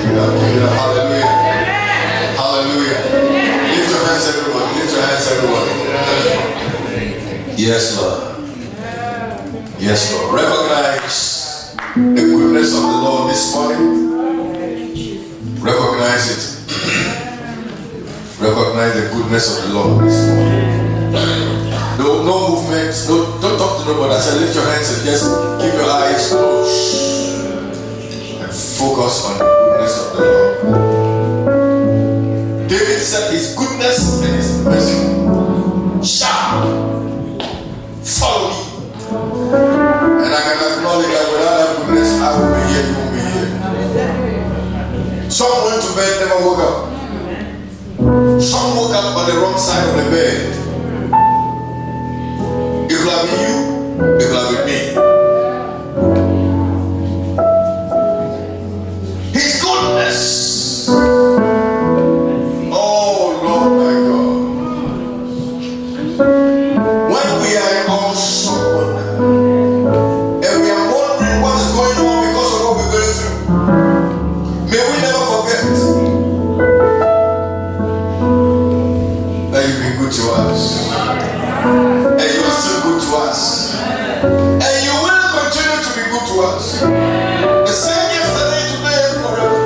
it up, give it up. Hallelujah. Hallelujah. Lift your hands, everybody. Lift your hands, everybody. Yes, Lord. Yes, Lord. Recognize the goodness of the Lord this morning. Recognize it. Recognize the goodness of the Lord this morning. No movement. Don't talk to nobody. I said lift your hands and just keep your eyes closed and focus on the goodness of the Lord. David said his goodness and his mercy shall follow me. And I can acknowledge that without that goodness, I will be here, you will be here. Some went to bed, never woke up. Some woke up on the wrong side of the bed. It could have been you, it could have been me. His goodness. Oh Lord my God. When we are in our sorrow and we are wondering what is going on because of what we're going through, may we never forget that you've been good to us. And you are still good to us. And you will continue to be good to us. The same yesterday, today, and forever.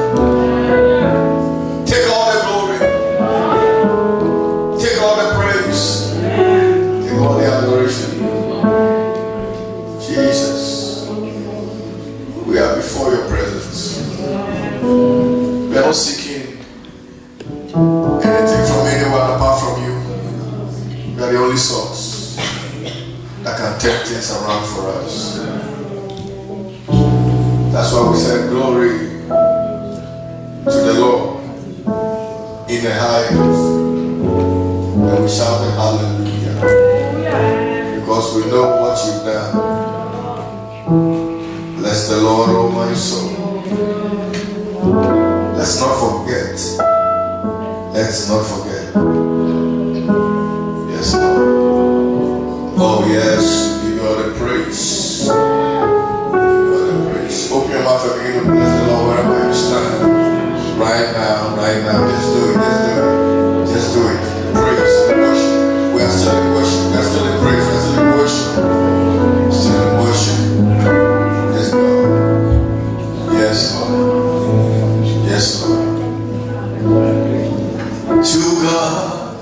Take all the glory. Take all the praise. Take all the adoration. Jesus, we are before your presence. We are not seeking anything from anyone apart from you. You are the only source that can turn things around for us. That's why we said glory to the Lord in the highest. And we shout hallelujah. Because we know what you've done. Bless the Lord, oh my soul. Let's not forget. Let's not forget. Yes, Lord. Oh yes, give you all the praise. Give you all the praise. Open your mouth and begin to bless the Lord wherever you stand. Right now, just do it, just do it. Just do it. Praise and worship. We are still in worship. We are still in praise. We are still in worship. Still in worship. Yes, God. Yes, Lord. Yes, Lord. To God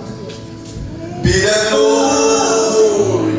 be the glory.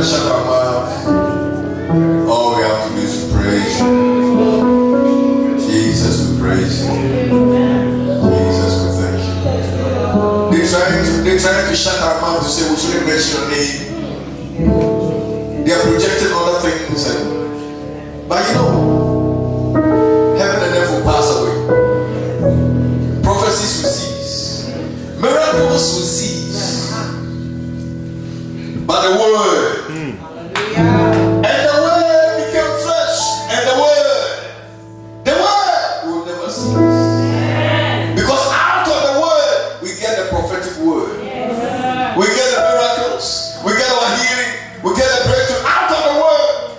can shut our mouth. All we have to do is praise Jesus, we praise you. Jesus, we thank you. They're trying to shut our mouth to say we shouldn't mention your name. They are projecting other things, but you know, heaven and earth will pass away. Prophecies will cease. Miracles will cease. But the word, and the word became flesh, and the word will never cease. Because out of the word, we get the prophetic word. We get the miracles. We get our healing. We get the breakthrough out of the word.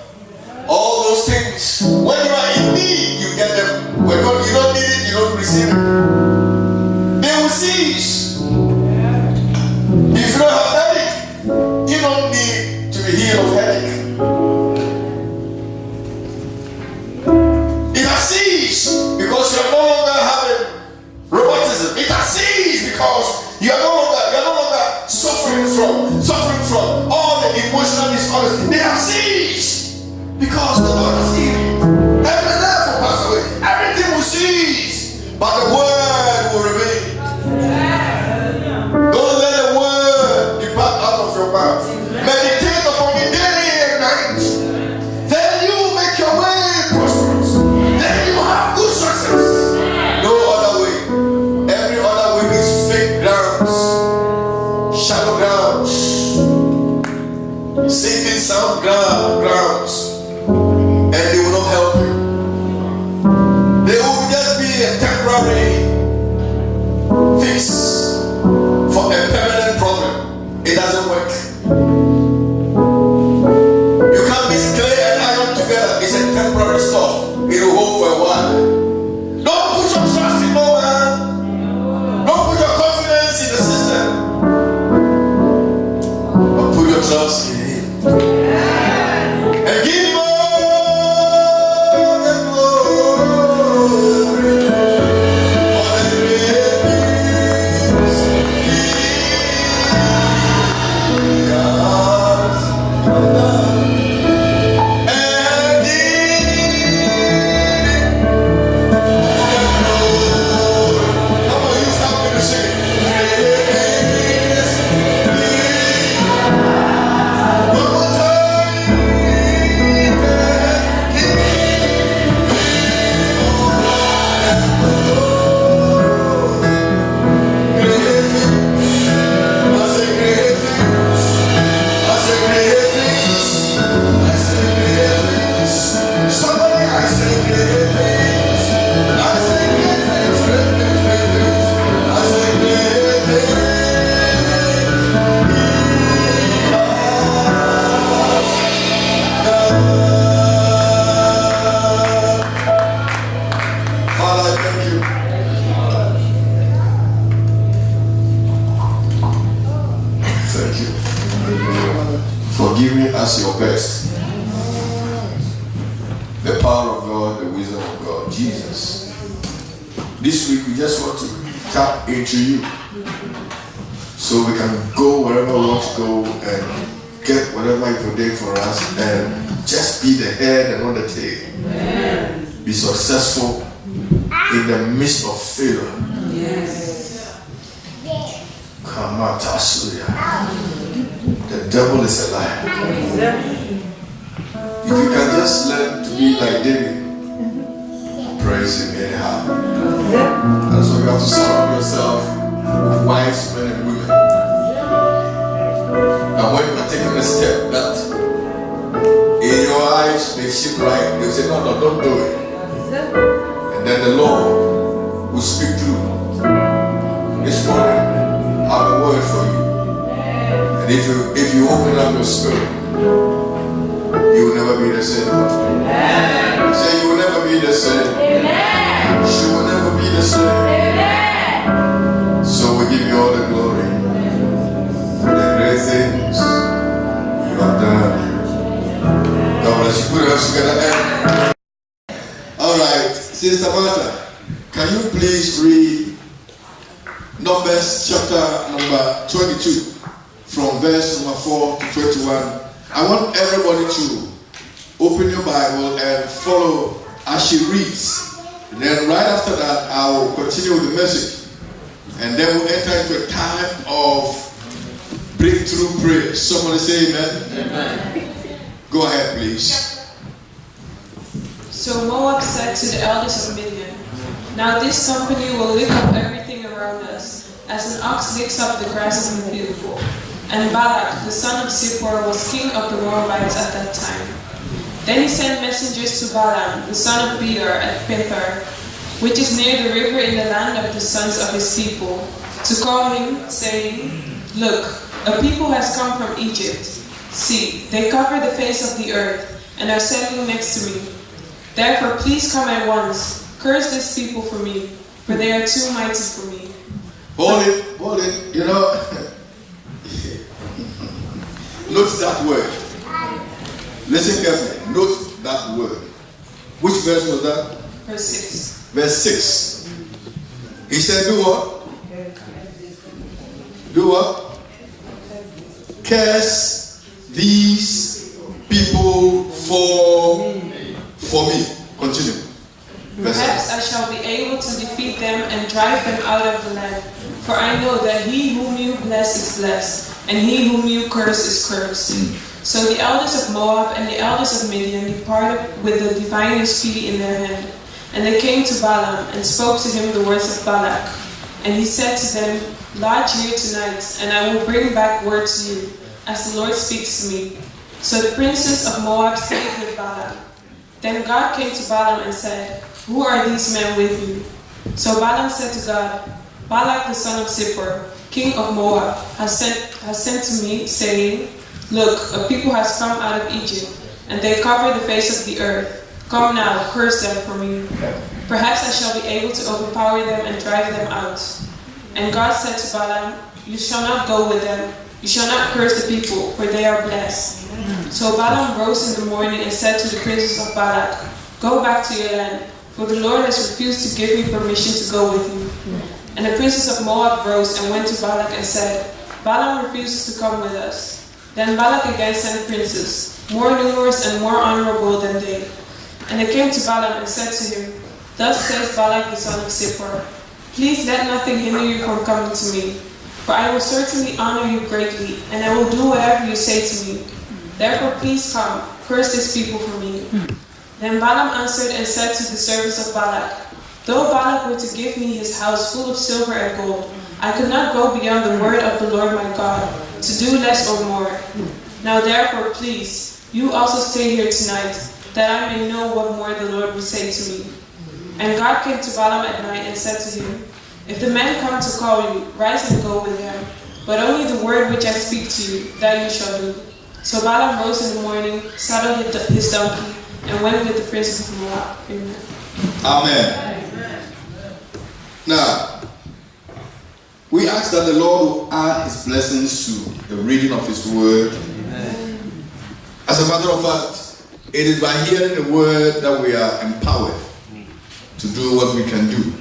All those things. When you are in need, you get them. When you don't need it, you don't receive it. They will cease. If you don't have headache, you don't need to be healed of headache. It has ceased because you are no longer having rheumatism. It has ceased because you are no longer suffering from all the emotional disorders. They have ceased because the Lord has healed you. Heaven and earth will pass away. Everything will cease, but the word will remain. Don't let the word depart out of your mouth. Meditate upon it day and night. Then you will make your way prosperous. Then you will have good success. No other way. Every other way is fake grounds, shallow grounds, sinking sound grounds, and they will not help you. They will just be a temporary fix for a permanent problem. It doesn't work. You can't mix clay and iron together. It's a temporary stuff. It will hold for a while. Don't put your trust in no man. Don't put your confidence in the system. But put your trust in Him. And give Him all the glory for the great things He has done. And give Him the glory. Come on, you help me to sing. Great things one more time. Father, I thank you. Thank you for giving us your best. The power of God, the wisdom of God, Jesus. This week we just want to tap into you so we can go wherever we want to go and get whatever you ordained for us and just be the head and not the tail. Be successful in the midst of failure. Kamatasuya. The devil is a liar. If you can just learn to be like David, praise Him anyhow. That's why you have to surround yourself with wise men and women. And when you are taking a step that in your eyes may seem right, they will say, no, don't do it. And then the Lord will speak through. This morning, I have a word for you. And if you open up your spirit, you will never be the same. Amen. Say you will never be the same. Amen. She will never be the same. Amen. So we give you all the glory for the great things you have done. God bless you. Put your hands together. All right, Sister Martha, can you please read Numbers chapter number 22 from verse number 4 to 21 I want everybody to open your Bible and follow as she reads. And then right after that, I will continue with the message. And then we'll enter into a time of breakthrough prayer. Somebody say amen. Amen. Go ahead, please. So Moab said to the elders of Midian, "Now this company will lick up everything around us, as an ox licks up the grass in the field." And Balak, the son of Zippor, was king of the Moabites at that time. Then he sent messengers to Balaam, the son of Beor, at Pithar, which is near the river in the land of the sons of his people, to call him, saying, "Look, a people has come from Egypt. See, they cover the face of the earth, and are settling next to me. Therefore please come at once, curse these people for me, for they are too mighty for me." Hold it, note that word. Listen carefully, note that word. Which verse was that? Verse 6. Verse 6. He said, do what? Do what? Curse these people for me. Continue. Perhaps I shall be able to defeat them and drive them out of the land. For I know that he whom you bless is blessed, and he whom you curse is cursed. So the elders of Moab and the elders of Midian departed with the diviner's key in their hand. And they came to Balaam and spoke to him the words of Balak. And he said to them, "Lodge here tonight, and I will bring back word to you, as the Lord speaks to me." So the princes of Moab stayed with Balaam. Then God came to Balaam and said, "Who are these men with you?" So Balaam said to God, "Balak the son of Zippor, king of Moab, has sent to me, saying, 'Look, a people has come out of Egypt, and they cover the face of the earth. Come now, curse them for me. Perhaps I shall be able to overpower them and drive them out.' And God said to Balaam, 'You shall not go with them. You shall not curse the people, for they are blessed.' So Balaam rose in the morning and said to the princes of Balak, 'Go back to your land, for the Lord has refused to give me permission to go with you.' And the princes of Moab rose and went to Balak and said, 'Balaam refuses to come with us.' Then Balak again sent princes, more numerous and more honorable than they. And they came to Balaam and said to him, 'Thus says Balak the son of Zippor, please let nothing hinder you from coming to me, for I will certainly honor you greatly, and I will do whatever you say to me. Therefore please come, curse these people for me.' Then Balaam answered and said to the servants of Balak, 'Though Balak were to give me his house full of silver and gold, I could not go beyond the word of the Lord my God, to do less or more. Now therefore please, you also stay here tonight, that I may know what more the Lord will say to me.' And God came to Balaam at night and said to him, 'If the men come to call you, rise and go with them, but only the word which I speak to you, that you shall do.' So Balaam rose in the morning, saddled his donkey, and went with the princes of Moab." Amen. Amen. Now, we ask that the Lord will add his blessings to the reading of his word. Amen. As a matter of fact, it is by hearing the word that we are empowered to do what we can do.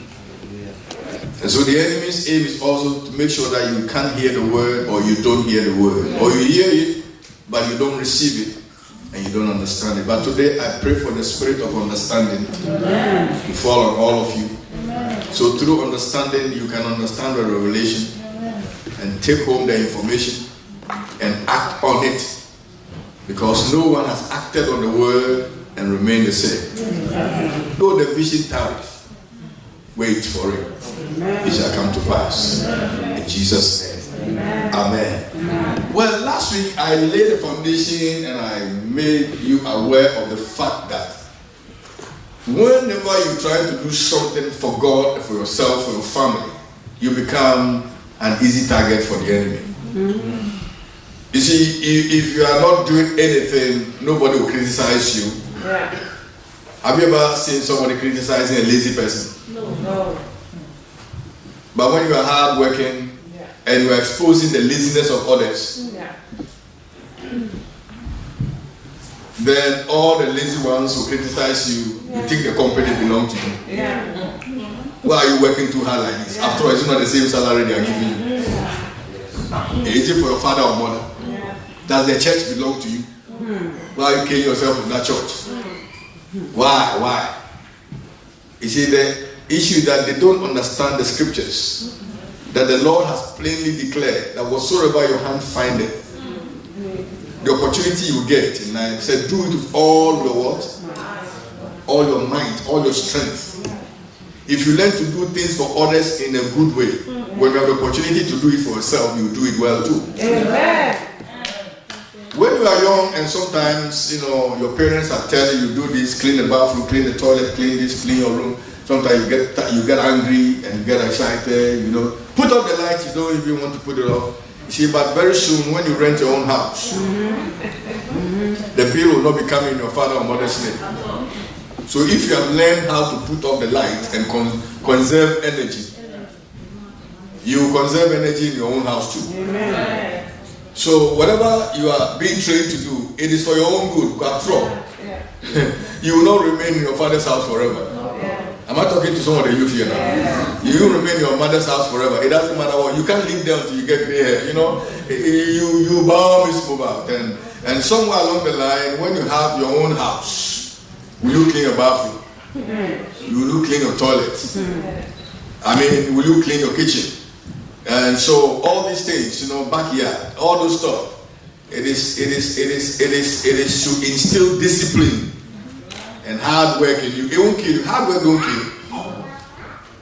And so the enemy's aim is also to make sure that you can't hear the word, or you don't hear the word, or you hear it but you don't receive it and you don't understand it. But today I pray for the spirit of understanding to fall on all of you. So through understanding, you can understand the revelation and take home the information and act on it, because no one has acted on the word and remained the same. Though the vision tarries, wait for it. It shall come to pass. In Jesus' name. Amen. Well, last week I laid the foundation and I made you aware of the fact that whenever you try to do something for God, for yourself, for your family, you become an easy target for the enemy. You see, if you are not doing anything, nobody will criticize you. Have you ever seen somebody criticizing a lazy person? No. But when you are hard working and you are exposing the laziness of others, then all the lazy ones who criticize you, you think the company belongs to you. Why are you working too hard like this? After all, it's not the same salary they are giving you. Is it for your father or mother? Does the church belong to you? Why are you killing yourself in that church? Why? You see, the issue is that they don't understand the scriptures. That the Lord has plainly declared that whatsoever your hand findeth, the opportunity you get in life, he said, do it with all your what? All your might, all your strength. If you learn to do things for others in a good way, when you have the opportunity to do it for yourself, you do it well too. Amen. When you are young and sometimes, your parents are telling you, do this, clean the bathroom, clean the toilet, clean this, clean your room. Sometimes you get angry and you get excited, Put up the lights, you don't even want to put it off. You see, but very soon when you rent your own house, the bill will not be coming in your father or mother's name. So if you have learned how to put off the light and conserve energy, you will conserve energy in your own house too. Amen. So whatever you are being trained to do, it is for your own good. You will not remain in your father's house forever. Am I talking to some of the youth here now? You will remain in your mother's house forever. It doesn't matter what. You can't leave there until you get gray hair. You bound this move out. And somewhere along the line, when you have your own house, will you clean your bathroom? Will you clean your toilet? Will you clean your kitchen? And so all these things, backyard, all those stuff, it is to instill discipline and hard work in you. It won't kill you. Hard work don't kill you.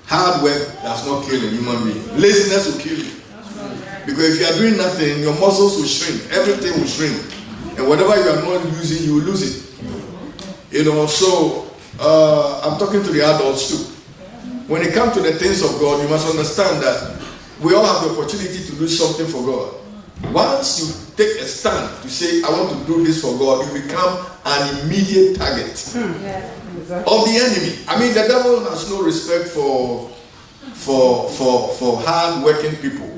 Hard work does not kill a human being. Laziness will kill you. Because if you are doing nothing, your muscles will shrink. Everything will shrink. And whatever you are not using, you will lose it. So I'm talking to the adults too. When it comes to the things of God, you must understand that we all have the opportunity to do something for God. Once you take a stand to say, I want to do this for God, you become an immediate target of the enemy. The devil has no respect for hard-working people,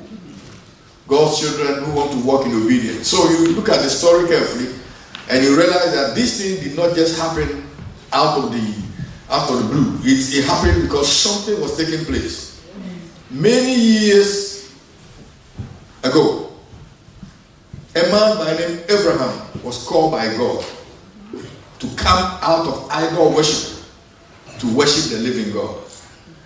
God's children who want to walk in obedience. So you look at the story carefully, and you realize that this thing did not just happen out of the blue. It happened because something was taking place. Many years ago, a man by the name Abraham was called by God to come out of idol worship to worship the living God.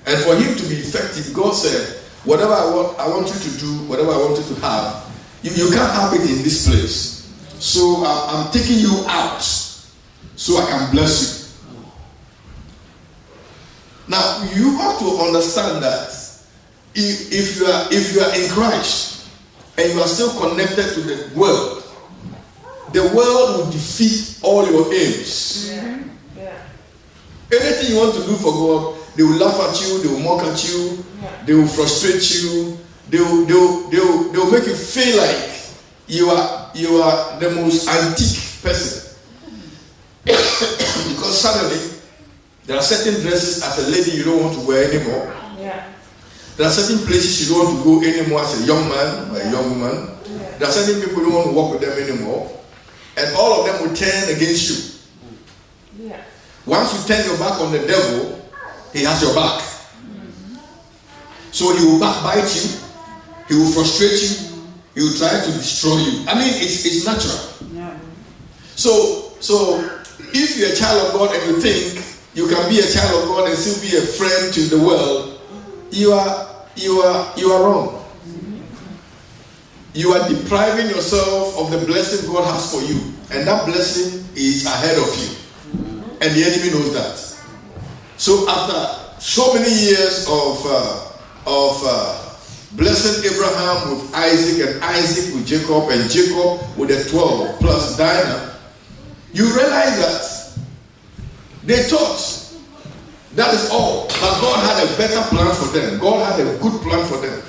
And for him to be effective, God said, whatever I want you to do, whatever I want you to have, you can't have it in this place. So I'm taking you out so I can bless you. Now you have to understand that if you are in Christ and you are still connected to the world will defeat all your aims. Anything you want to do for God, they will laugh at you, they will mock at you, they will frustrate you, they will make you feel like you are the most antique person. Because suddenly there are certain dresses as a lady you don't want to wear anymore. There are certain places you don't want to go anymore as a young man or a young woman. There are certain people you don't want to walk with them anymore. And all of them will turn against you. Once you turn your back on the devil, he has your back. So he will backbite you, he will frustrate you, he will try to destroy you. It's natural. So if you're a child of God and you think you can be a child of God and still be a friend to the world, you are wrong. You are depriving yourself of the blessing God has for you, and that blessing is ahead of you, and the enemy knows that. So after so many years of blessing Abraham with Isaac, and Isaac with Jacob, and Jacob with the 12 plus Dinah, you realize that they thought that is all, but God had a better plan for them. God had a good plan for them.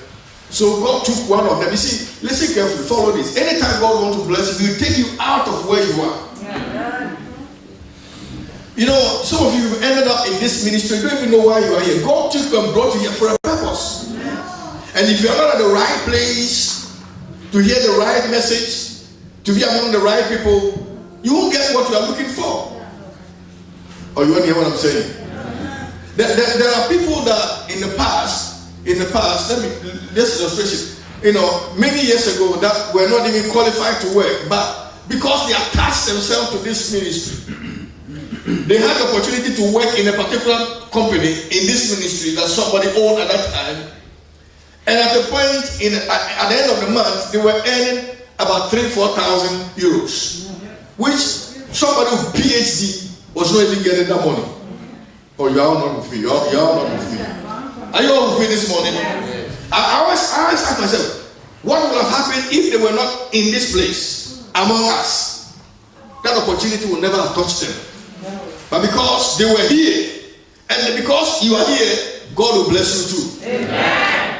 So God took one of them. You see, listen carefully, follow this. Anytime God wants to bless you, He will take you out of where you are. Some of you have ended up in this ministry, you don't even know why you are here. God took you and brought you here for a purpose. And if you are not at the right place to hear the right message, to be among the right people, you won't get what you are looking for. Or you want to hear what I'm saying? There are people that in the past, this illustration, many years ago that were not even qualified to work, but because they attached themselves to this ministry. They had the opportunity to work in a particular company in this ministry that somebody owned at that time. And at the point, at the end of the month, they were earning about 3,000-4,000 euros, which somebody with PhD was not even getting that money. Oh, you are not with me. You are not with me. Are you all with me this morning? I always ask myself, what would have happened if they were not in this place among us? That opportunity would never have touched them. But because they were here, and because you are here, God will bless you too. Amen.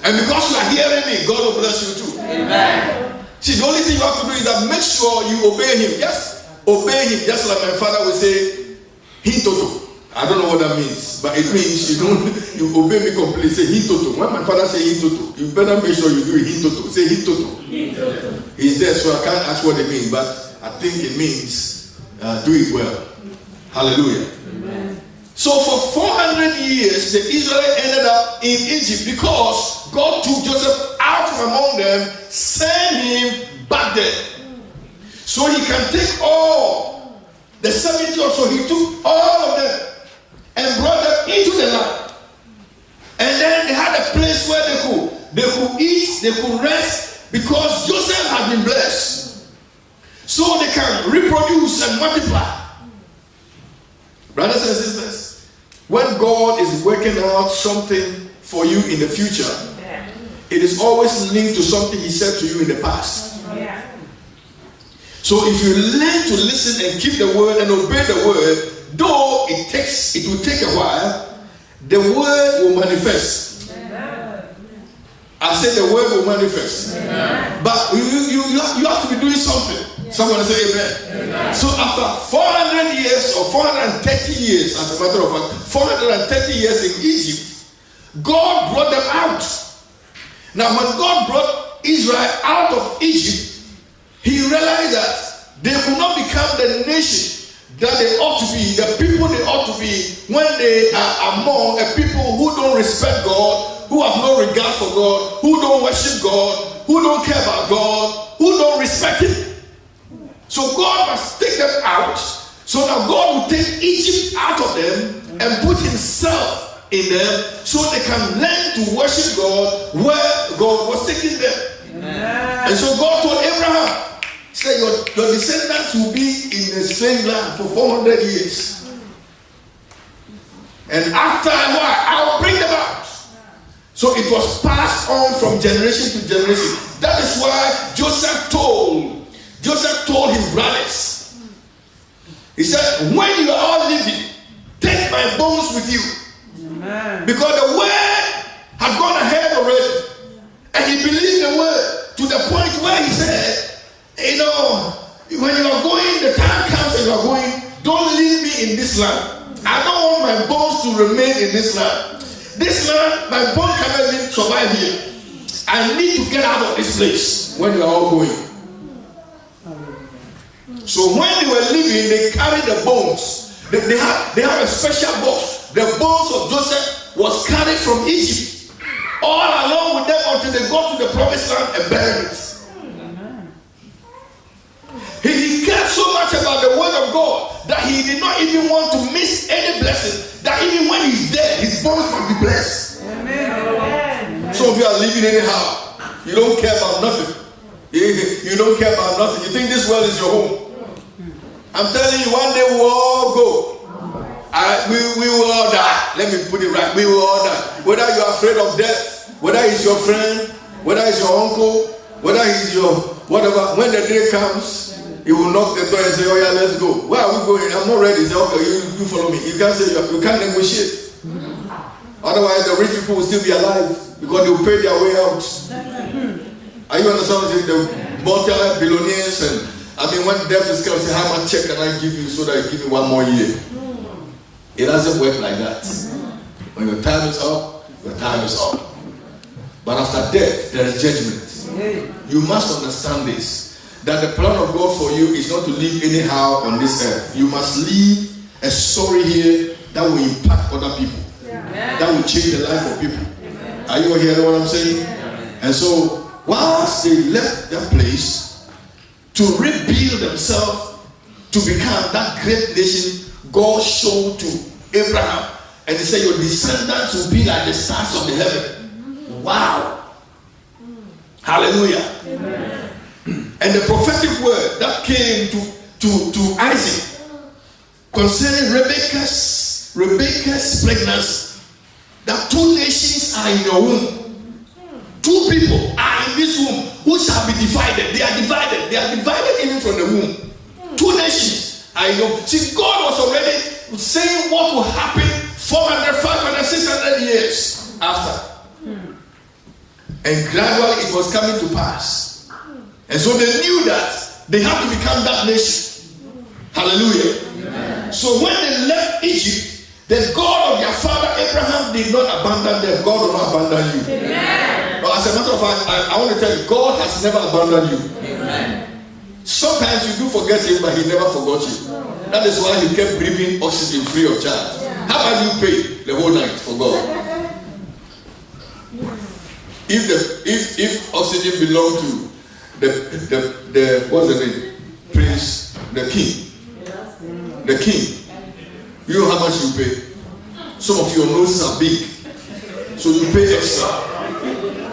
And because you are hearing me, God will bless you too. Amen. See, the only thing you have to do is that make sure you obey him. Just obey him, just like my father would say, hintoto. I don't know what that means, but it means you obey me completely. Say hintoto. When my father say hintoto, you better make sure you do it hintoto. Say hintoto. He's there, so I can't ask what it means, but I think it means do it well. Hallelujah. Amen. So for 400 years, the Israelites ended up in Egypt because God took Joseph out from among them, sent him back there. So he can take all the 70 or so, he took all of them and brought them into the land. And then they had a place where they could eat, they could rest, because Joseph had been blessed. So they can reproduce and multiply. Brothers and sisters, when God is working out something for you in the future, it is always linked to something he said to you in the past. So if you learn to listen and keep the word and obey the word, though it will take a while, the word will manifest. I said the word will manifest. But you have to be doing something. Someone say amen. Amen. So after 400 years or 430 years, as a matter of fact, 430 years in Egypt, God brought them out. Now when God brought Israel out of Egypt, he realized that they could not become the nation that they ought to be, the people they ought to be, when they are among a people who don't respect God, who have no regard for God, who don't worship God, who don't care about God, who don't respect him. So God must take them out. So now God will take Egypt out of them and put himself in them so they can learn to worship God where God was taking them. Amen. And so God told Abraham, he said, your descendants will be in a strange land for 400 years. And after a while, I will bring them out. So it was passed on from generation to generation. That is why Joseph told his brothers, he said, when you are all living, take my bones with you. Amen. Because the word had gone ahead already. And he believed the word to the point where he said, when you are going, the time comes and you are going, don't leave me in this land. I don't want my bones to remain in this land. This land, my bone cannot even survive here. I need to get out of this place when you are all going. So when they were leaving, they carried the bones. They have a special box. The bones of Joseph was carried from Egypt all along with them until they got to the promised land and buried it. He cared so much about the word of God that he did not even want to miss any blessing. That even when he's dead, his bones must be blessed. Amen. Some of you are living anyhow. You don't care about nothing. You don't care about nothing. You think this world is your home. I'm telling you, one day we will all go. We will all die. Let me put it right. We will all die. Whether you are afraid of death, whether it's your friend, whether it's your uncle, whether it's your whatever, when the day comes, he will knock the door and say, oh yeah, let's go. Where are we going? I'm not ready. He say, okay, you follow me. You can't say, you can't negotiate. Otherwise, the rich people will still be alive because they will pay their way out. Are you understanding? The multi-billionaires and when death is coming, say, how much check can I give you so that you give me one more year? It doesn't work like that. When your time is up, your time is up. But after death, there is judgment. You must understand this. That the plan of God for you is not to live anyhow on this earth. You must leave a story here that will impact other people. That will change the life of people. Are you hearing what I'm saying? And so, once they left that place to rebuild themselves to become that great nation God showed to Abraham. And he said, your descendants will be like the stars of the heaven. Wow. Hallelujah. Amen. And the prophetic word that came to Isaac concerning Rebekah's pregnancy, that 2 nations are in your womb. 2 people are in this womb who shall be divided. They are divided. They are divided even from the womb. 2 nations are in your womb. See, God was already saying what will happen 400, 500, 600 years after. And gradually it was coming to pass. And so they knew that they had to become that nation. Hallelujah. Amen. So when they left Egypt, the God of their father Abraham did not abandon them. God will not abandon you. Amen. But as a matter of fact, I want to tell you, God has never abandoned you. Amen. Sometimes you do forget him, but he never forgot you. That is why he kept breathing oxygen free of charge. How about you pay the whole night for God? If oxygen belonged to the what's the name? Prince, the king. You know how much you pay? Some of your noses are big, so you pay extra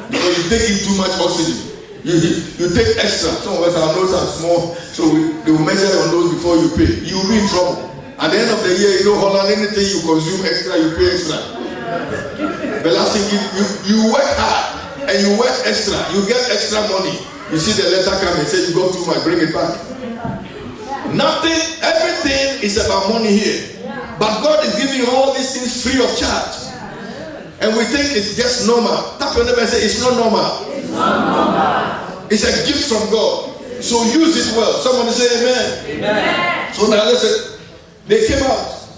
because you take in too much oxygen. You take extra. Some of us, our noses are small, so they will measure your nose before you pay. You will be in trouble. At the end of the year, you know, Holland, anything you consume extra, you pay extra. The last thing you work hard and you work extra, you get extra money. You see the letter come and say you got too much, bring it back. Nothing, everything is about money here. But God is giving you all these things free of charge. And we think it's just normal. Tap your neighbor and say, it's not normal. It's not normal. It's a gift from God. So use it well. Somebody say amen. Amen. So now listen. They came out.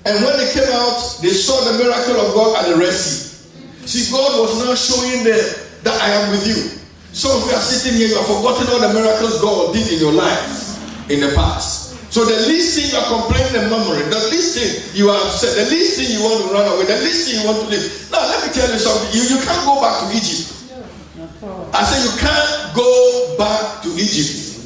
And when they came out, they saw the miracle of God at the Red Sea. See, God was now showing them that I am with you. Some of you are sitting here, you have forgotten all the miracles God did in your life in the past. So the least thing you are complaining and murmuring, the least thing you are upset, the least thing you want to run away, the least thing you want to leave. Now let me tell you something. You can't go back to Egypt. I say you can't go back to Egypt.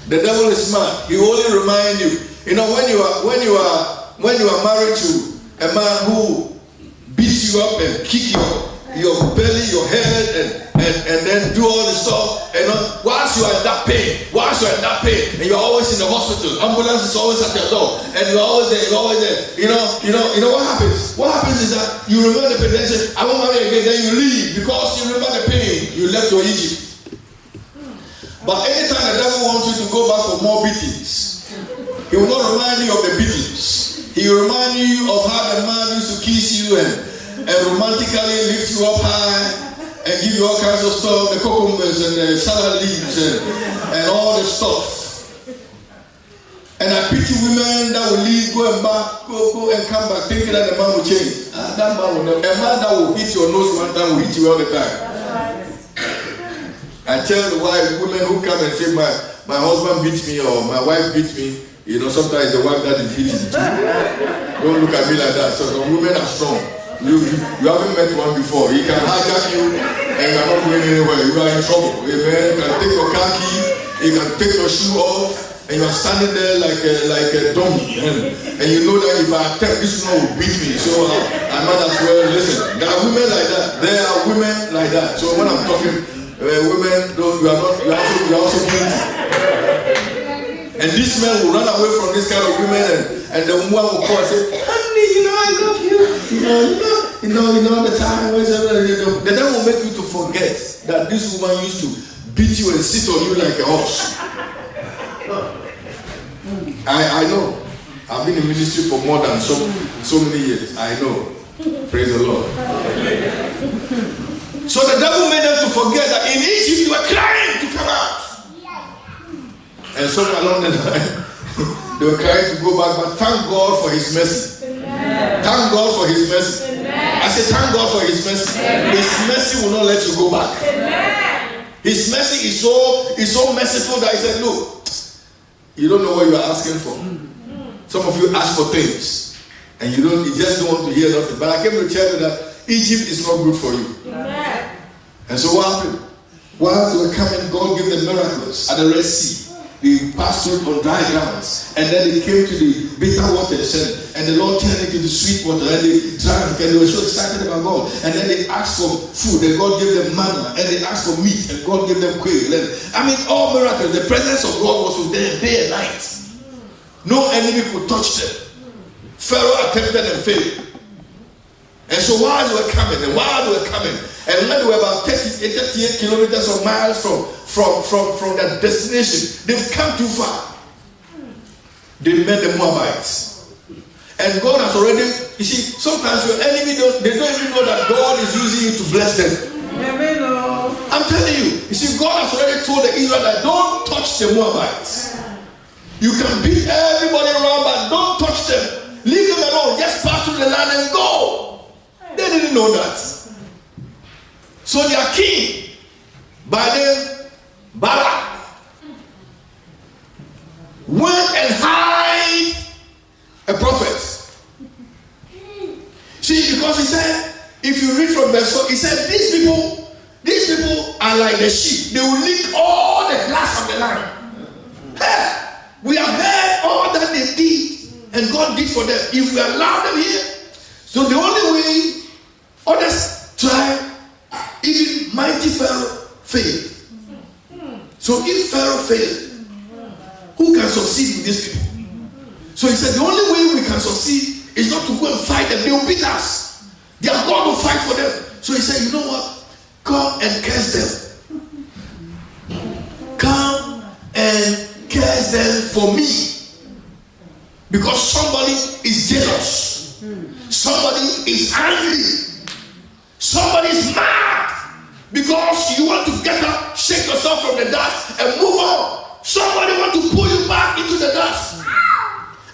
The devil is smart. He will only remind you. You know, when you are married to a man who beats you up and kick your belly, your head, and then do all this stuff, and whilst you are in that pain, and you're always in the hospital, ambulance is always at your door, and you're always there. You know what happens? What happens is that you remember the pain, then say, I won't marry again, then you leave because you remember the pain. You left your Egypt. But anytime the devil wants you to go back for more beatings, he will not remind you of the beatings. He will remind you of how the man used to kiss you and romantically lift you up high and give you all kinds of stuff, the cucumbers and the salad leaves and all the stuff. And I pity women that will leave, go and come back thinking that the man will change. That man will never. A man that will hit your nose one time will hit you all the time. I tell the women who come and say my husband beats me or my wife beats me, you know, sometimes the wife that is beating too. Don't look at me like that. So the women are strong. You haven't met one before. He can hijack you and you're not going anywhere. You are in trouble. Amen. You can take your car key, you can take your shoe off, and you are standing there like a donkey. And you know that if I attack, this one will beat me. So I might as well listen. There are women like that. There are women like that. So when I'm talking, women, you are also guilty. And these men will run away from this kind of women, and the woman will call and say, honey, you know I love you. You know the time. The devil will make you to forget that this woman used to beat you and sit on you like a horse. I know. I've been in ministry for more than so many years. I know. Praise the Lord. So the devil made them to forget that in Egypt you were crying to come out. And so along the line, they were crying to go back, but thank God for his mercy. Amen. Thank God for his mercy. Amen. I say thank God for his mercy. Amen. His mercy will not let you go back. Amen. His mercy is so merciful that he said, look, you don't know what you are asking for. Some of you ask for things and you just don't want to hear nothing. But I came to tell you that Egypt is not good for you. Amen. And so what happened? Whilst they were coming, God gave them miracles at the Red Sea. They passed through on dry grounds, and then they came to the bitter waters, and the Lord turned it into sweet water, and they drank, and they were so excited about God. And then they asked for food, and God gave them manna, and they asked for meat, and God gave them quail. And I mean, all miracles. The presence of God was with them day and night. No enemy could touch them. Pharaoh attempted and failed. And so while they were coming, and when they were about 38 kilometers or miles from their destination, they've come too far. They met the Moabites. And God has already, you see, sometimes your enemy, they don't even know that God is using you to bless them. I'm telling you, you see, God has already told the Israelites, don't touch the Moabites. You can beat everybody around, but don't touch them. Leave them alone. Just pass through the land and go. They didn't know that. So their king, by name Balak, went and hired a prophet. See, because he said, if you read from verse 4, he said, these people are like the sheep. They will lick all the grass of the land. Hey, we have heard all that they did, and God did for them. If we allow them here, so the only way others try, even mighty Pharaoh failed. So if Pharaoh failed, who can succeed with these people? So he said the only way we can succeed is not to go and fight them. They will beat us. Their God will fight for them. So he said, you know what? Come and curse them. Come and curse them for me. Because somebody is jealous. Somebody is angry. Somebody is mad. Because you want to get up, shake yourself from the dust and move on. Somebody want to pull you back into the dust.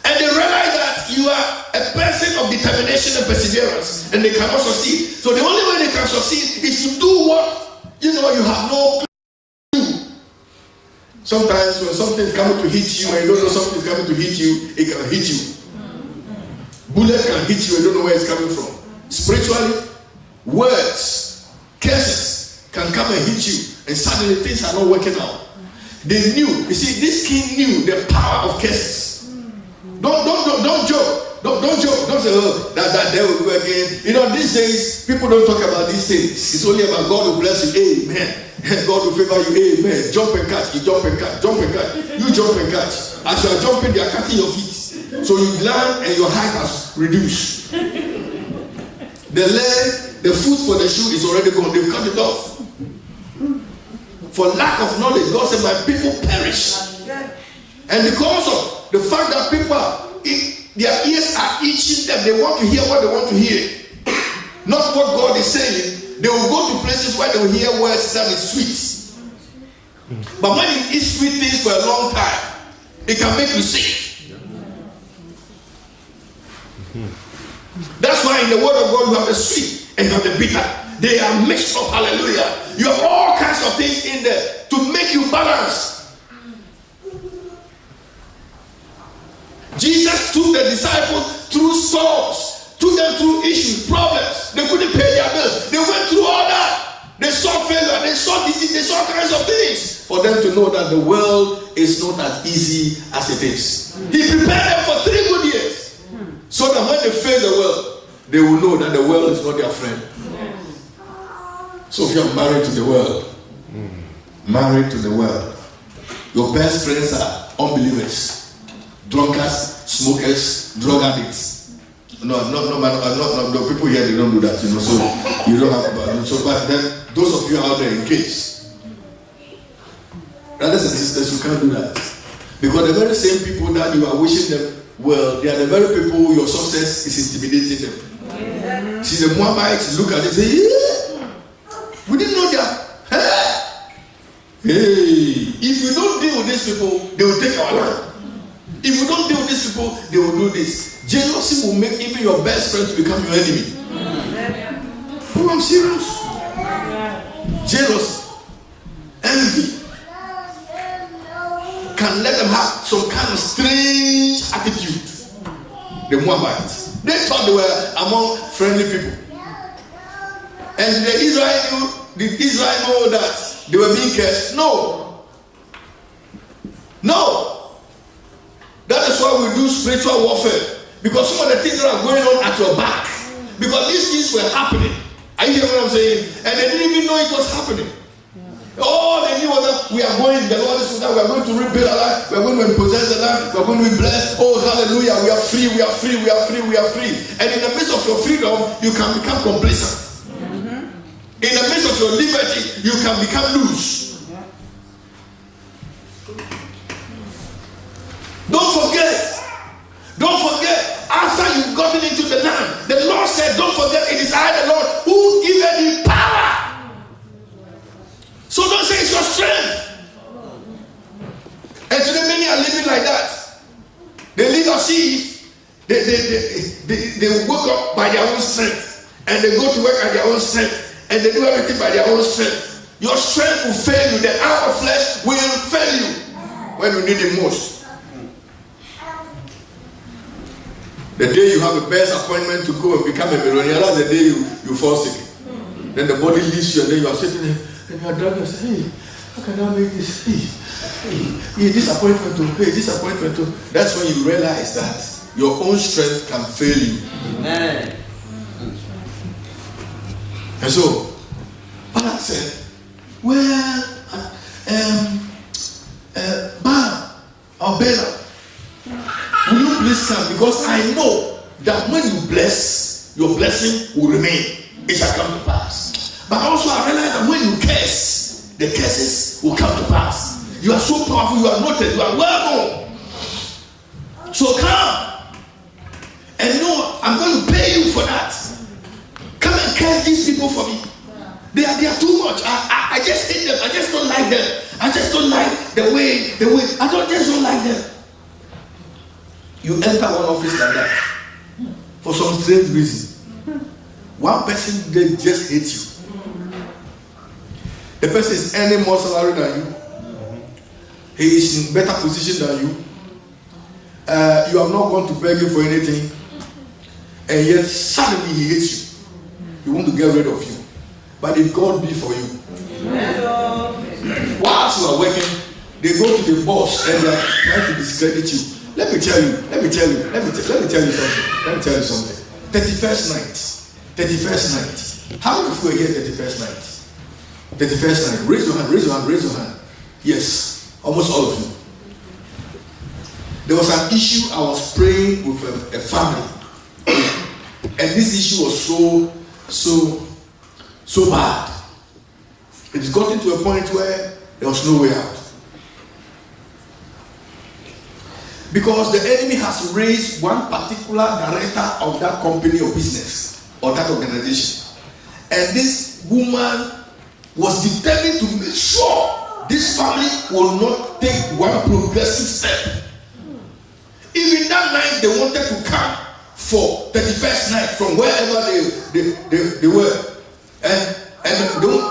And they realize that you are a person of determination and perseverance, and they cannot succeed. So the only way they can succeed is to do what you have no clue. Sometimes when something is coming to hit you and you don't know something is coming to hit you, it can hit you. Bullet can hit you and you don't know where it's coming from. Spiritually, words, curses can come and hit you, and suddenly things are not working out. They knew. You see, this king knew the power of curses. Don't joke. Don't joke. Don't say, oh, that they will go again. These days, people don't talk about these things. It's only about God will bless you. Amen. God will favor you. Amen. Jump and catch. You jump and catch. Jump and catch. You jump and catch. As you are jumping, they are cutting your feet. So you land and your height has reduced. The leg, the foot for the shoe is already gone. They've cut it off. For lack of knowledge, God said, my people perish. And because of the fact that people, their ears are itching them, they want to hear what they want to hear, not what God is saying. They will go to places where they will hear words that is sweet. But when you eat sweet things for a long time, it can make you sick. That's why in the word of God you have the sweet and you have the bitter. They are mixed up. Hallelujah. You have all kinds of things in there to make you balance. Jesus took the disciples through storms, took them through issues, problems. They couldn't pay their bills. They went through all that. They saw failure, they saw disease, they saw all kinds of things. For them to know that the world is not as easy as it is. He prepared them for 3 good years. So that when they face the world, they will know that the world is not their friend. So if you are married to the world, your best friends are unbelievers. Drunkards, smokers, drug addicts. No, people here, they don't do that, so you don't have, but then those of you out there in case, brothers and sisters, you can't do that. Because the very same people that you are wishing them well, they are the very people your success is intimidating them. See, the Moabites look at it and say, yeah, we didn't know that. Hey, if we don't deal with these people, they will take our land. If you don't deal with these people, they will do this. Jealousy will make even your best friend to become your enemy. Oh, I'm serious. Jealousy, envy can let them have some kind of strange attitude. The Moabites, they thought they were among friendly people. And the Israel know that they were being cursed? No. No. That is why we do spiritual warfare. Because some of the things that are going on at your back, because these things were happening. Are you hearing what I'm saying? And they didn't even know it was happening. All they knew was that we are going, the Lord is that we are going to rebuild our life, we are going to possess the land, we are going to be blessed. Oh, hallelujah, we are free, we are free, we are free, we are free. And in the midst of your freedom, you can become complacent. In the midst of your liberty, you can become loose. Don't forget, after you've gotten into the land, the Lord said, don't forget, it is I, the Lord, who giveth you power. So don't say it's your strength. And today many are living like that. They live as if they woke up by their own strength, and they go to work at their own strength, and they do everything by their own strength. Your strength will fail you. The hour of flesh will fail you when you need it most. The day you have a best appointment to go and become a millionaire, that's the day you fall sick. Then the body leaves you, and then you are sitting there. And you are driving and say, hey, how can I make this? Hey, disappointment too. Hey, disappointment too. That's when you realize that your own strength can fail you. Amen. And so, Balak said, well, Balaam, will you please come? Because I know that when you bless, your blessing will remain. It shall come to pass. But also I realize that when you curse, the curses will come to pass. You are so powerful, you are noted, you are well known. So come. And no, I'm going to pay you for that. Come and curse these people for me. They are too much. I just hate them. I just don't like them. I just don't like the way. I just don't like them. You enter one office like that for some strange reason. One person, they just hate you. The person is earning more salary than you. He is in better position than you. You have not gone to beg him for anything. And yet suddenly he hates you. He wants to get rid of you. But if God be for you, whilst you are working, they go to the boss and they are trying to discredit you. Let me tell you something. 31st night. How many of you were here 31st night? 31st night. Raise your hand. Yes, almost all of you. There was an issue. I was praying with a family, and this issue was so bad. It's gotten to a point where there was no way out. Because the enemy has raised one particular director of that company or business or that organization. And this woman was determined to make sure this family will not take one progressive step. Even that night they wanted to come for 31st night from wherever they were. And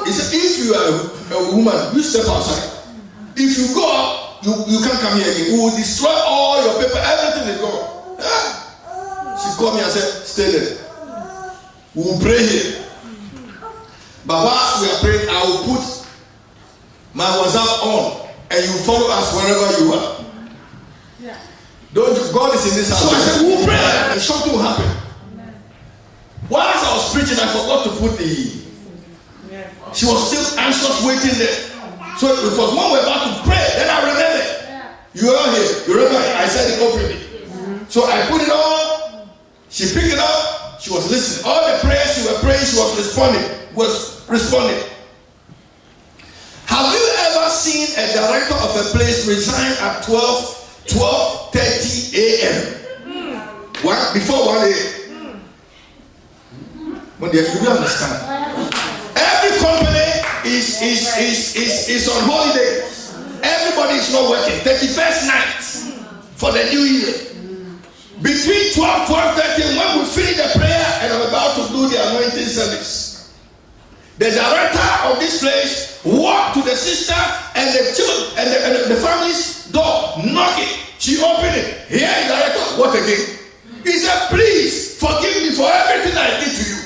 he said, if you are a woman, you step outside. If you go up, you can't come here again. We will destroy all your paper, everything is gone. She called me and said, stay there. We will pray here. But whilst we are praying, I will put my WhatsApp on and you follow us wherever you are. Yeah. God is in this house. So I said, we will pray and something will happen. Whilst I was preaching, I forgot to put she was still anxious waiting there. So it was when we were about to pray, then I remembered. You are here. You remember? I said it openly. So I put it on. She picked it up. She was listening. All the prayers she was praying, she was responding. Have you ever seen a director of a place resign at 12:30 a.m.? Before 1 a.m. When you understand? Every company is on holiday. Everybody is not working. 31st night for the new year. Between 12:30, when we finish the prayer and I'm about to do the anointing service, the director of this place walked to the sister and the children and the family's door, knocking. She opened it. Here is director. What again? He said, please forgive me for everything I did to you.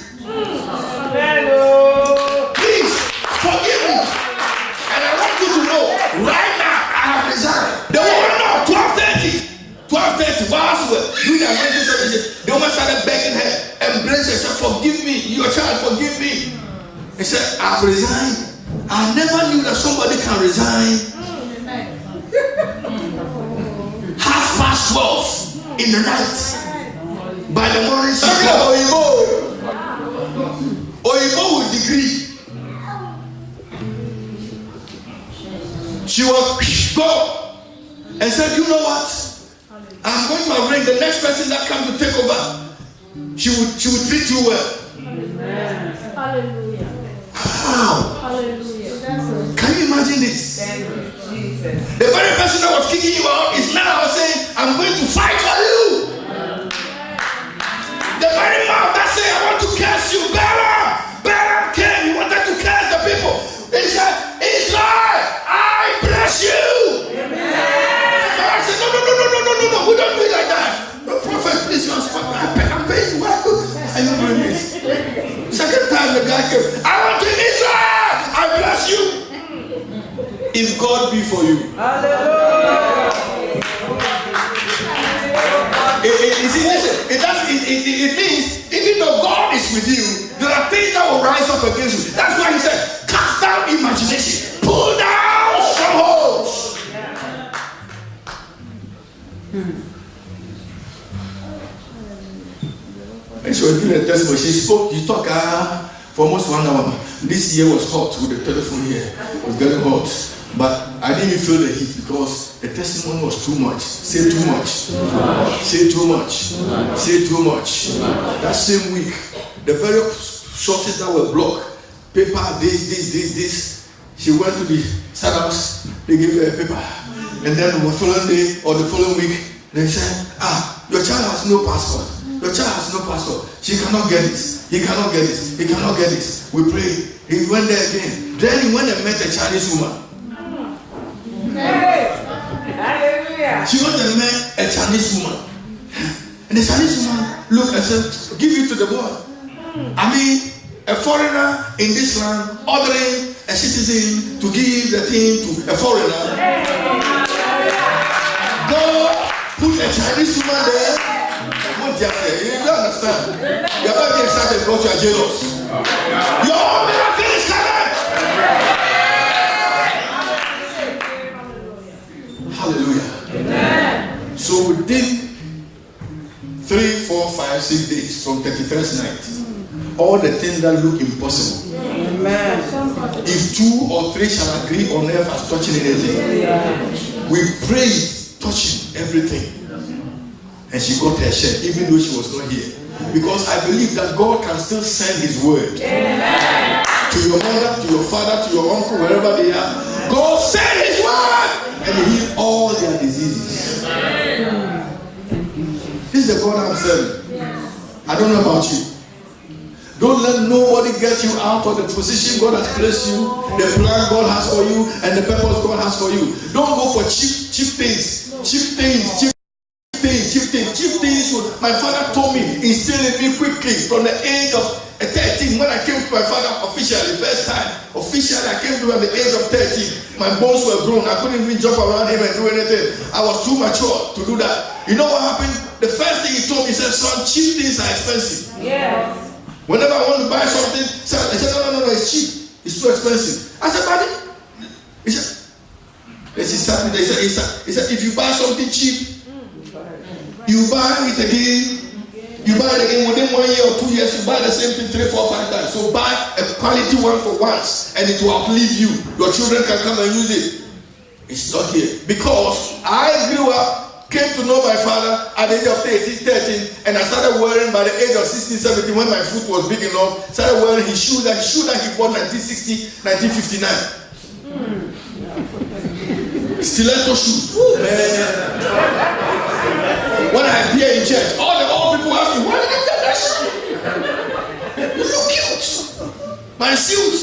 Please forgive me. woman started begging her, embraced her, said, forgive me, your child, forgive me. He said, I've resigned. I never knew that somebody can resign 12:30 in the night. By the morning, she Oyibo with degree. She was gone and said, you know what? I'm going to arrange the next person that comes to take over. She will treat you well. Amen. Hallelujah. Wow. Hallelujah. Can you imagine this? The very person that was kicking you out is now saying, I'm going to fight for you. The very mouth that said, I want to curse you. Balaam came. He wanted to curse the people. He said, Israel, I bless you. Balaam said, no. We don't do it like that. No, prophet, please, you are I'm paying you. Why are you doing this? Second time the guy came, I want to Israel. I bless you. If God be for you. Hallelujah. It means even though God is with you, there are things that will rise up against you. That's why he said, cast down imagination, pull down strongholds. And she was giving a testimony. She talked for almost 1 hour. This year was hot with the telephone here. It was getting hot. But I didn't even feel the heat because the testimony was too much. Say too much. Say too much. Say too much. That same week, the very sources that were blocked, paper, this. She went to the State House, they gave her a paper. And then the following day or the following week, they said, your child has no passport. Your child has no passport. She cannot get this. He cannot get this. He cannot get this. We prayed. He went there again. Then he went and met a Chinese woman. Hey. Hallelujah. She went and met a Chinese woman. And the Chinese woman looked and said, give it to the boy. I mean, a foreigner in this land ordering a citizen to give the thing to a foreigner. Go put a Chinese woman there. You don't understand. You're not being excited because you are jealous. Your own miracle is coming. Hallelujah. Amen. So within 3, 4, 5, 6 days from 31st night, all the things that look impossible. Amen. If 2 or 3 shall agree on earth as touching anything, we prayed touching everything. And she got her share, even though she was not here. Because I believe that God can still send his word. Amen. To your mother, to your father, to your uncle, wherever they are. God send his word and heal all their diseases. Amen. This is the God I'm serving. I don't know about you. Don't let nobody get you out of the position God has placed you, the plan God has for you, and the purpose God has for you. Don't go for cheap things. Cheap things. My father told me, instilled in me quickly from the age of 13. When I came to my father officially, first time, I came to him at the age of 13. My bones were grown. I couldn't even jump around him and do anything. I was too mature to do that. You know what happened? The first thing he told me, he said, son, cheap things are expensive. Yes. Whenever I want to buy something, I said, no, it's cheap. It's too expensive. I said, buddy. He said, if you buy something cheap, you buy it again. Within 1 year or 2 years, you buy the same thing 3, 4, 5 times. So buy a quality one for once, and it will outlive you. Your children can come and use it. It's not here. Because I grew up, came to know my father at the age of 13, and I started wearing by the age of 16, 17, when my foot was big enough, started wearing his shoes that he bought 1960, 1959. Stiletto shoes. When I appear in church, all the old people ask me, why did you get that shoe? You look cute. My suit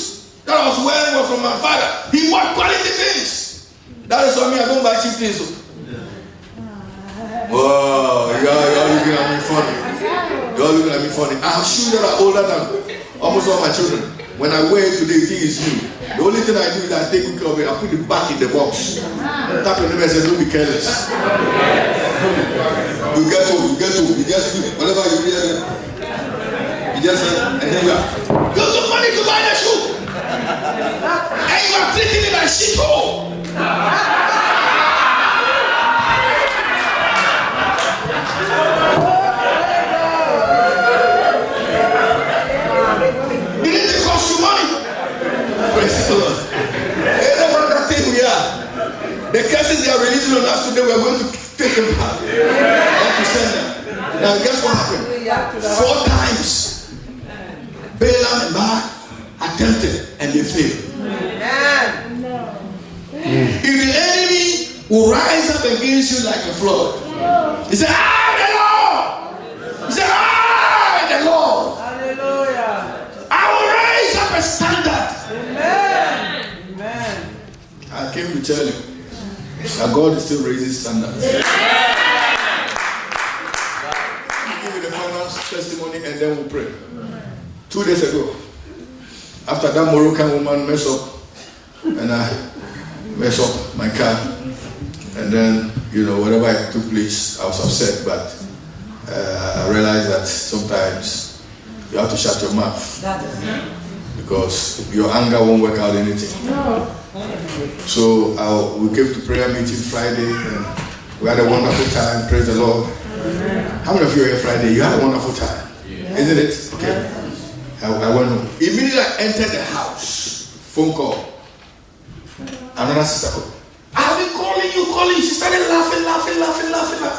that I was wearing was from my father. He bought quality things. That is why me, I don't buy cheap things. Whoa, you're looking at me funny. You're looking at me funny. I have shoes that are older than almost all my children. When I wear it today, the thing is new. The only thing I do is I take care of it. I put it back in the box. Tap your neighbor and say, don't be careless. You get to. You just do whatever you really. You just say, and then you took money to buy the shoe, and you are treating it like shit hole. Didn't it cost you money? Praise the Lord. Hey, no wonder thing we are. The curses they are releasing on us today, we are going to take them back. Not to send them. Now, guess what happened? 4 times, Balaam and Balak attempted and they failed. If the enemy will rise up against you like a flood, he said, the Lord! He said, the Lord! Hallelujah! I will raise up a standard. Amen. I came to tell you that God is still raising standards. I'll give you the final testimony and then we'll pray. 2 days ago, after that Moroccan woman messed up, and I messed up my car, and then, whatever it took place, I was upset, but I realized that sometimes you have to shut your mouth, because your anger won't work out anything. So we came to prayer meeting Friday, and we had a wonderful time. Praise the Lord. How many of you are here Friday? You had a wonderful time, isn't it? Okay. I went home. Immediately I entered the house. Phone call. Another sister called. I've been calling you. She started laughing. I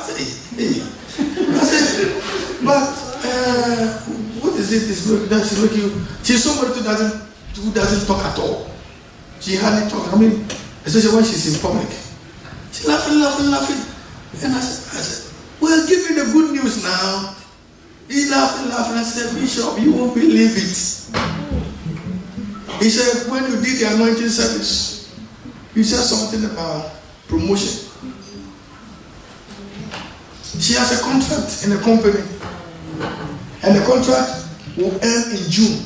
said, hey. I said, but what is it? Does make you? She's somebody who doesn't talk at all. She hardly talks. Especially when she's in public. She's laughing. And I said, well, give me the good news now. He laughed. I said, Bishop, you won't believe it. He said, when you did the anointing service, you said something about promotion. She has a contract in a company, and the contract will end in June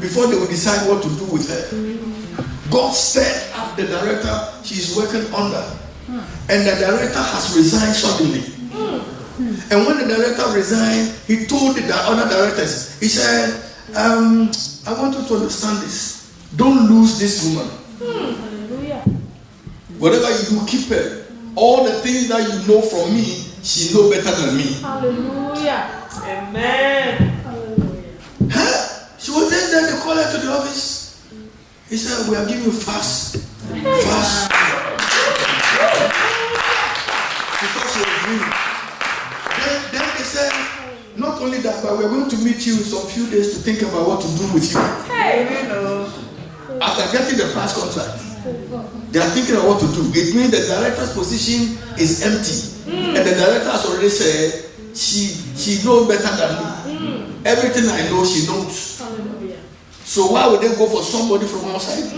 before they will decide what to do with her. God set up the director she is working under, and the director has resigned suddenly. And when the director resigned, he told the other directors, he said, I want you to understand this. Don't lose this woman. Whatever you do, keep her. All the things that you know from me, she knows better than me. Hallelujah. Amen. Hallelujah. Huh? She was there, they called her to the office. He said, we are giving you fast. Fast. Because she was doing. Then they said, not only that, but we're going to meet you in some few days to think about what to do with you. After getting the first contract, they are thinking of what to do. It means the director's position is empty. And the director has already said, she knows better than me. Everything I know, she knows. So why would they go for somebody from outside?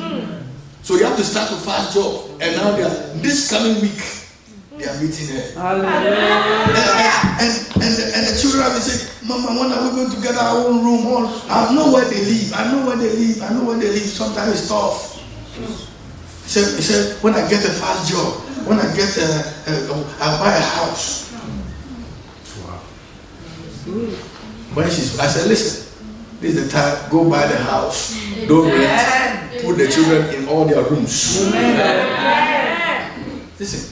So you have to start a fast job. And now this coming week, they are meeting her. And the children have been saying, Mama, when are we going to get our own room? I know where they live. I know where they live. Sometimes it's tough. He said, when I get a fast job, when I get I'll buy a house. When I said, listen, this is the time, go buy the house. Don't rent. Put the children in all their rooms. Listen.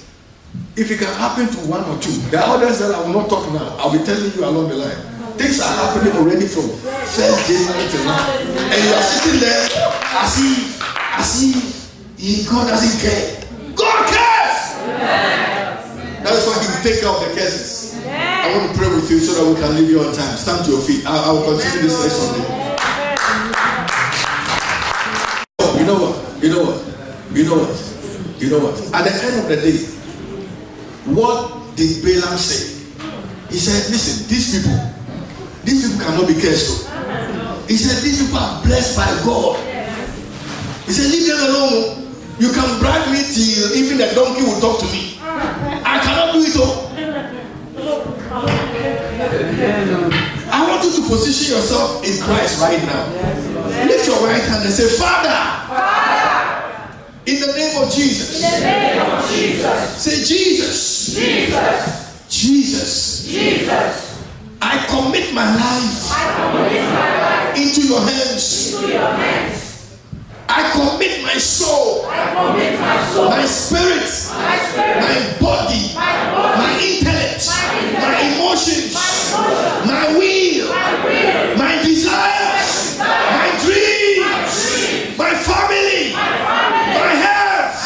If it can happen to one or two, the others that I will not talk now, I'll be telling you along the line. Things are happening already from 1st January till now. And you are sitting there as if God doesn't care. God cares! That is why He will take care of the curses. I want to pray with you so that we can leave you on time. Stand to your feet. I will continue this next Sunday. You know what? At the end of the day, what did Balaam say? He said, listen, these people cannot be cursed. He said, these people are blessed by God. He said, leave them alone. You can bribe me till even the donkey will talk to me. I cannot do it all. I want you to position yourself in Christ right now. Lift your right hand and say, Father, in the name of Jesus. Say, Jesus. Jesus. I commit my life into your hands. I commit my soul, my spirit, my body, my intellect, my emotions, my will, my desires, my dreams, my family, my health,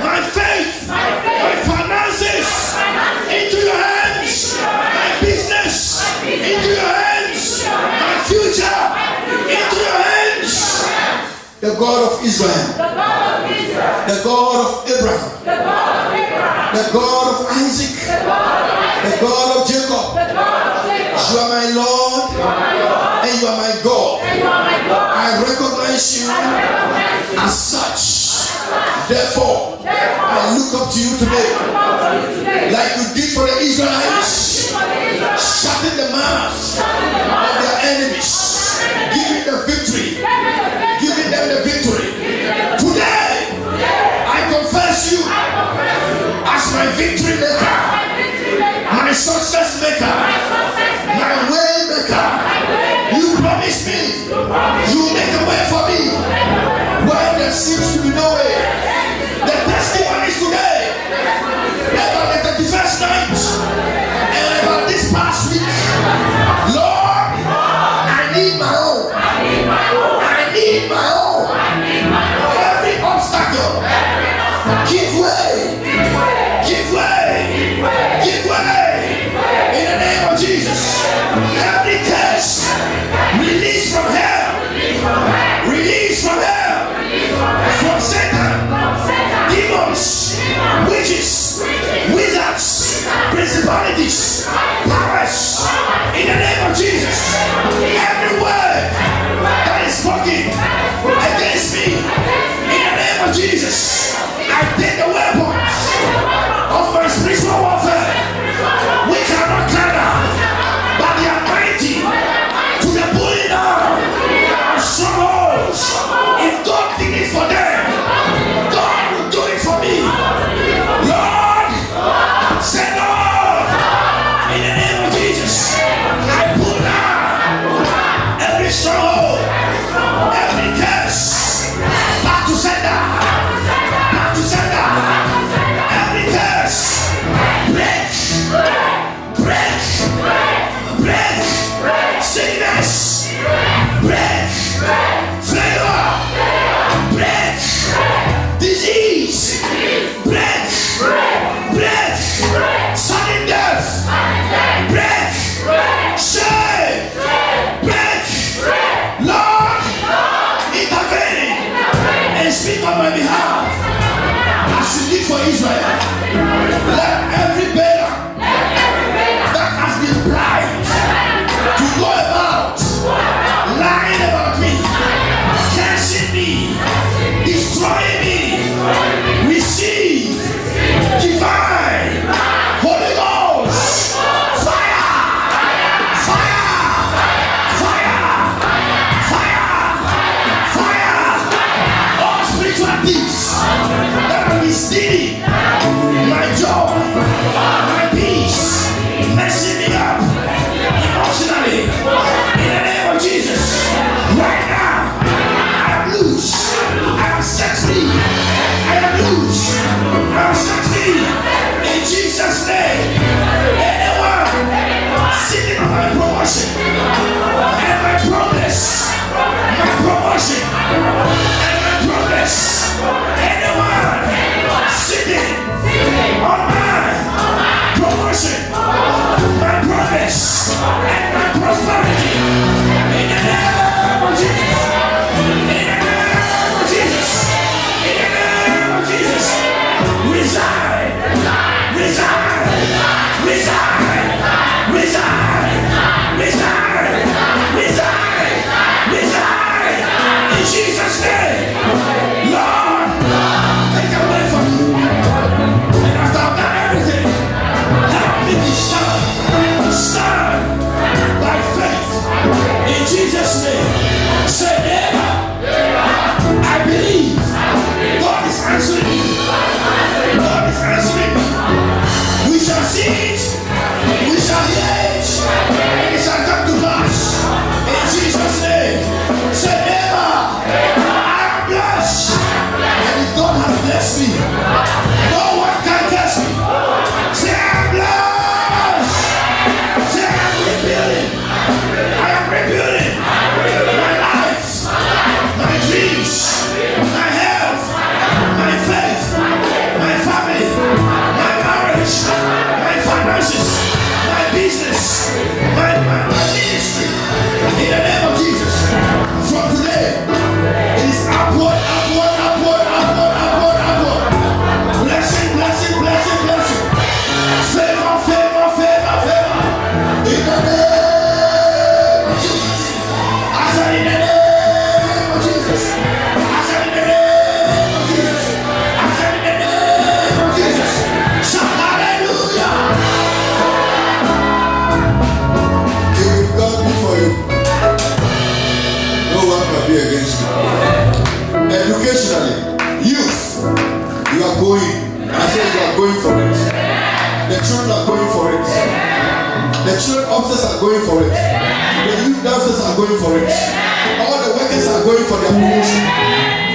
my faith, my finances into your hands, my business into your hands, my future into your hands. The God of Israel, the God of Abraham, the God of Isaac, the God of Jacob. You are my Lord and you are my God. I recognize you as such. Therefore, I look up to you today like you did for the Israelites, shutting the mouths of their enemies, giving them the victory. Today, I confess you as my victory maker, my success maker, my way maker. You promise me you make a way for me where there seems to be no way. The testimonies today about the 31st night and about this past week, Lord, officers are going for it. The youth dancers are going for it. All the workers are going for their promotion.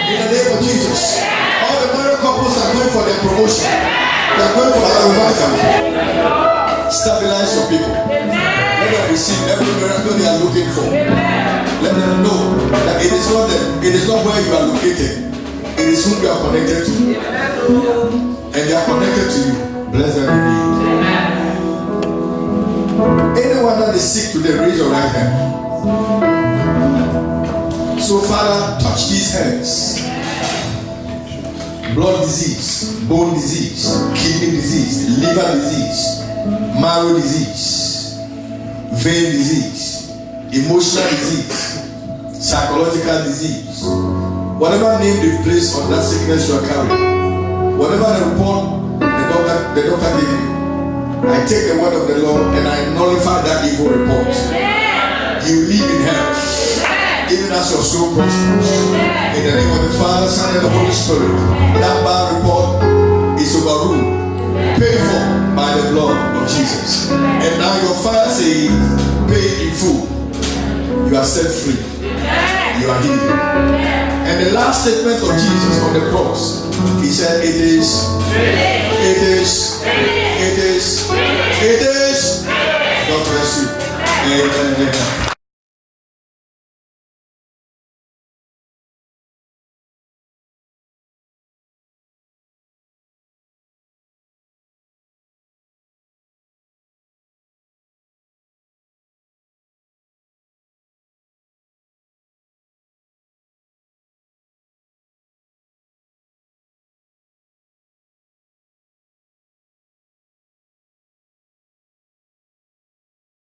In the name of Jesus. All the married couples are going for their promotion. They are going for their revival. Stabilize your people. Let them receive every miracle they are looking for. Let them know that it is not them. It is not where you are located. It is whom you are connected to. And they are connected to you. Bless them indeed. Anyone that is sick today, raise your right hand. So Father, touch these hands. Blood disease, bone disease, kidney disease, liver disease, marrow disease, vein disease, emotional disease, psychological disease. Whatever name they've placed on that sickness you are carrying, whatever the report the doctor gave you, I take the word of the Lord and I nullify that evil report. You live in health, even as your soul prospers. In the name of the Father, Son, and the Holy Spirit, that bad report is overruled, paid for by the blood of Jesus. And now your Father says, pay in full. You are set free. You are healed. And the last statement of Jesus on the cross, he said, it is, it is, it is, it is. God bless you. Amen.